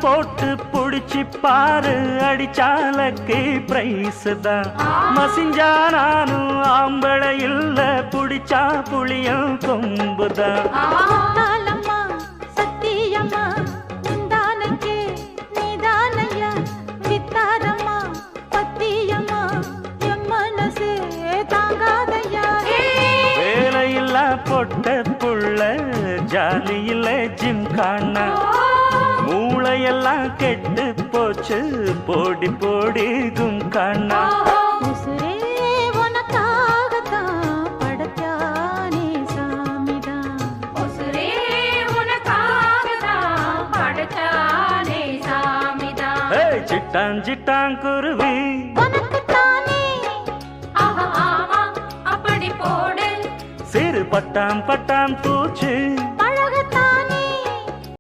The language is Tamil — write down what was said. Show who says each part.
Speaker 1: போட்டு புடிச்சு பாரு அடிச்சாலக்கு பிரைஸ் தான் மசிஞ்சா நானும் ஆம்பளை இல்ல புடிச்சா புளியும் கொம்புதான்
Speaker 2: சத்தியம்மா உண்டானக்கே நீதானையா வித்தாரம்மா பத்தியம்மா என் மனசே தாங்காதையா
Speaker 1: வேலையில்லா பொட்ட புள்ள ஜாலியில ஜிம் காணா மூளையெல்லாம் கெட்டு போச்சு போடி போடி கும்கானா
Speaker 2: உசுரே உனக்காகத்தான் படைச்சானே சாமிதான்
Speaker 3: உசுரே உனக்காகத்தான் படைச்சானே சாமிதான்
Speaker 1: சிட்டான் சிட்டான் குருவி
Speaker 2: உனக்குத்தானே
Speaker 3: ஆஹா ஆமா அப்படி போடு
Speaker 1: சிறு பட்டாம் பட்டாம் பூச்சு